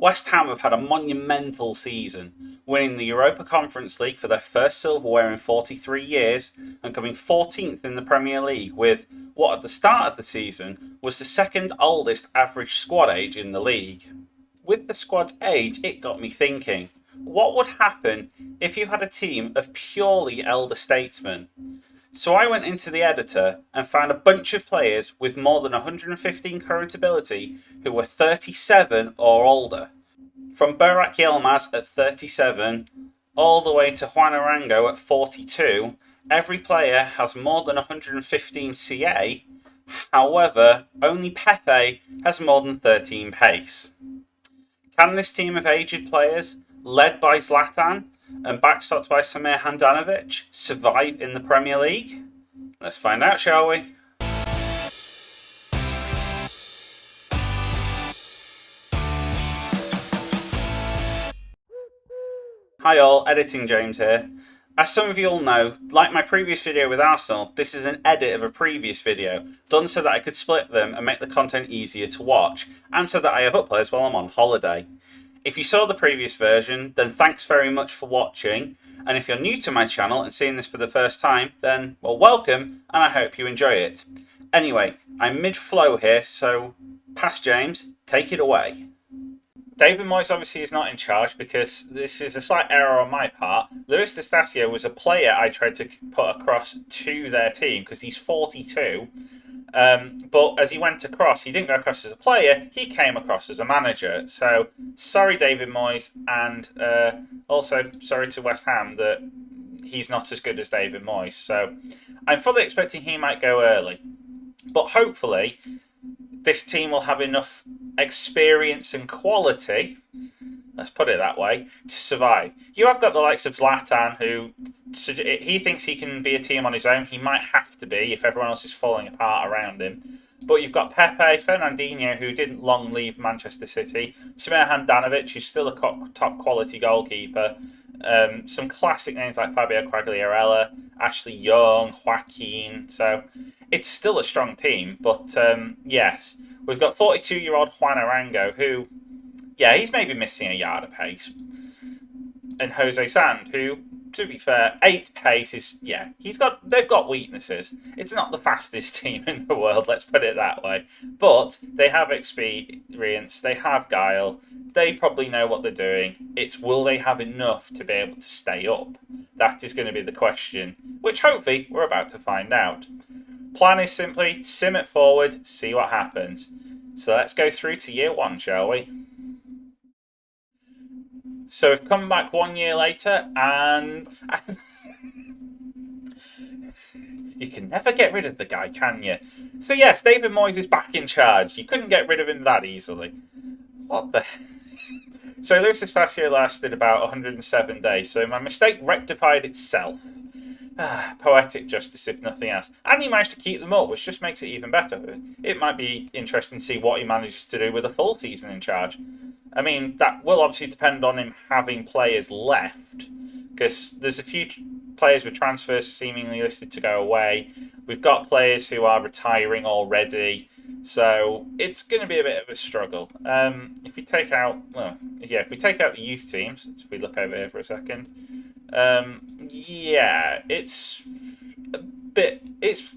West Ham have had a monumental season, winning the Europa Conference League for their first silverware in 43 years and coming 14th in the Premier League with what at the start of the season was the second oldest average squad age in the league. With the squad's age, it got me thinking, what would happen if you had a team of purely elder statesmen? So I went into the editor and found a bunch of players with more than 115 current ability who were 37 or older. From Burak Yilmaz at 37 all the way to Juan Arango at 42, every player has more than 115 CA. However, only Pepe has more than 13 pace. Can this team of aged players, led by Zlatan and backstopped by Samir Handanovic, survive in the Premier League? Let's find out, shall we? Hi all, Editing James here. As some of you all know, like my previous video with Arsenal, this is an edit of a previous video, done so that I could split them and make the content easier to watch, and so that I have uploads while I'm on holiday. If you saw the previous version, then thanks very much for watching, and if you're new to my channel and seeing this for the first time, then, well, welcome, and I hope you enjoy it. Anyway, I'm mid-flow here, so pass James, take it away. David Moyes obviously is not in charge because this is a slight error on my part. Luis Di Stasio was a player I tried to put across to their team because he's 42. But as he went across, he didn't go across as a player, he came across as a manager. So, sorry David Moyes, and also sorry to West Ham that he's not as good as David Moyes. So, I'm fully expecting he might go early. But hopefully, this team will have enough experience and quality, let's put it that way, to survive. You have got the likes of Zlatan, who he thinks he can be a team on his own. He might have to be if everyone else is falling apart around him. But you've got Pepe, Fernandinho, who didn't long leave Manchester City, Samir Handanovic, who's still a top quality goalkeeper, some classic names like Fabio Quagliarella, Ashley Young, Joaquin. So it's still a strong team, but yes, we've got 42-year-old Juan Arango, who, yeah, he's maybe missing a yard of pace. And Jose Sand, who, to be fair, 8 pace is, yeah, they've got weaknesses. It's not the fastest team in the world, let's put it that way. But they have experience, they have guile, they probably know what they're doing. It's will they have enough to be able to stay up? That is going to be the question, which hopefully we're about to find out. Plan is simply sim it forward, see what happens. So let's go through to year 1, shall we? So we've come back 1 year later, and you can never get rid of the guy, can you? So yes, David Moyes is back in charge. You couldn't get rid of him that easily. What the... So Luis Di Stasio lasted about 107 days, so my mistake rectified itself. Poetic justice, if nothing else. And he managed to keep them up, which just makes it even better. It might be interesting to see what he manages to do with a full season in charge. I mean, that will obviously depend on him having players left, because there's a few players with transfers seemingly listed to go away. We've got players who are retiring already, so it's going to be a bit of a struggle. If we take out, if we take out the youth teams, if we look over here for a second. Yeah, it's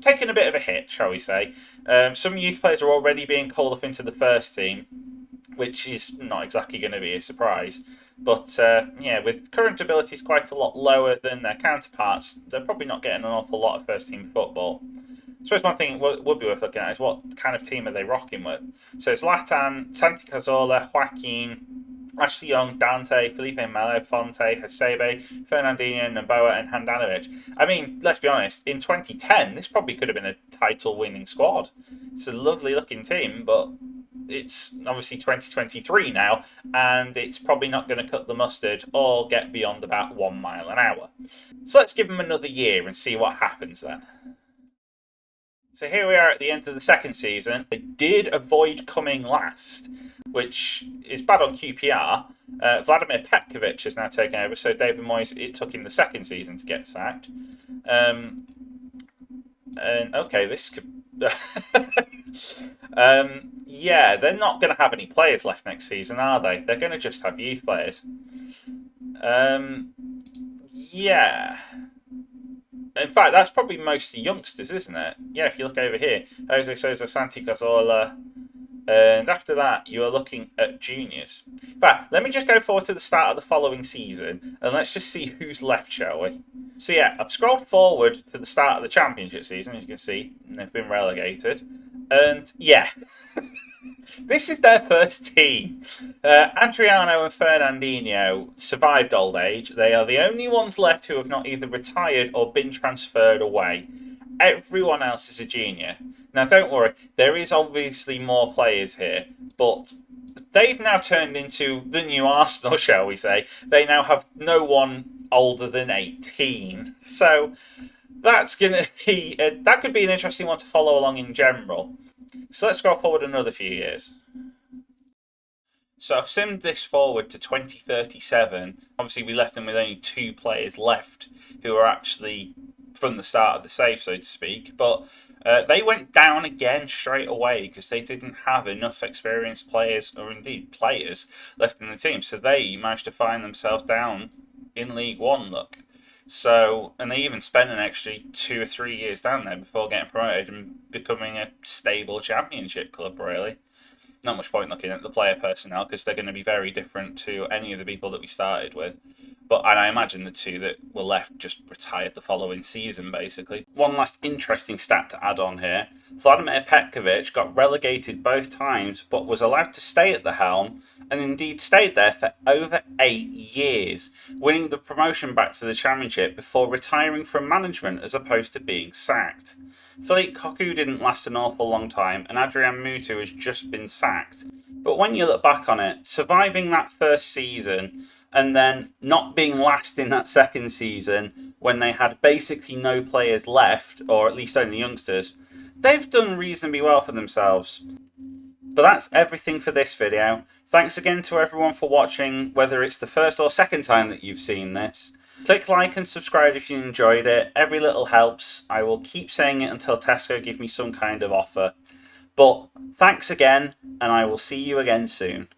taken a bit of a hit, shall we say. Some youth players are already being called up into the first team, which is not exactly going to be a surprise. But yeah, with current abilities quite a lot lower than their counterparts, they're probably not getting an awful lot of first team football. I suppose one thing would be worth looking at is what kind of team are they rocking with. So it's Zlatan, Santi Cazorla, Joaquin, Ashley Young, Dante, Felipe Melo, Fonte, Hasebe, Fernandinho, Noboa, and Handanovic. I mean, let's be honest, in 2010, this probably could have been a title-winning squad. It's a lovely-looking team, but it's obviously 2023 now, and it's probably not going to cut the mustard or get beyond about 1 mile an hour. So let's give them another year and see what happens then. So here we are at the end of the second season. They did avoid coming last, which is bad on QPR. Vladimir Petkovic has now taken over, so David Moyes, it took him the second season to get sacked. And okay, this could Yeah, they're not going to have any players left next season, are they? They're going to just have youth players. Um, yeah. In fact, that's probably mostly youngsters, isn't it? Yeah, if you look over here, Jose Sousa, Santi Cazorla, and after that, you are looking at juniors. In fact, let me just go forward to the start of the following season, and let's just see who's left, shall we? So yeah, I've scrolled forward to the start of the championship season, as you can see, and they've been relegated. And yeah, this is their first team. Adriano and Fernandinho survived old age. They are the only ones left who have not either retired or been transferred away. Everyone else is a junior. Now, don't worry, there is obviously more players here, but they've now turned into the new Arsenal, shall we say. They now have no one older than 18. So that's going to be that could be an interesting one to follow along in general. So let's go forward another few years. So I've simmed this forward to 2037. Obviously, we left them with only 2 players left who are actually from the start of the save, so to speak. But they went down again straight away because they didn't have enough experienced players, or indeed players, left in the team. So they managed to find themselves down in League One, look. So, and they even spent an extra 2 or 3 years down there before getting promoted and becoming a stable championship club, really. Not much point looking at the player personnel because they're going to be very different to any of the people that we started with. And I imagine the 2 that were left just retired the following season, basically. One last interesting stat to add on here. Vladimir Petkovic got relegated both times, but was allowed to stay at the helm, and indeed stayed there for over 8 years, winning the promotion back to the championship before retiring from management as opposed to being sacked. Philippe Cocu didn't last an awful long time, and Adrian Mutu has just been sacked. But when you look back on it, surviving that first season and then not being last in that second season when they had basically no players left, or at least only youngsters, they've done reasonably well for themselves. But that's everything for this video. Thanks again to everyone for watching, whether it's the first or second time that you've seen this. Click like and subscribe if you enjoyed it. Every little helps. I will keep saying it until Tesco give me some kind of offer. But thanks again, and I will see you again soon.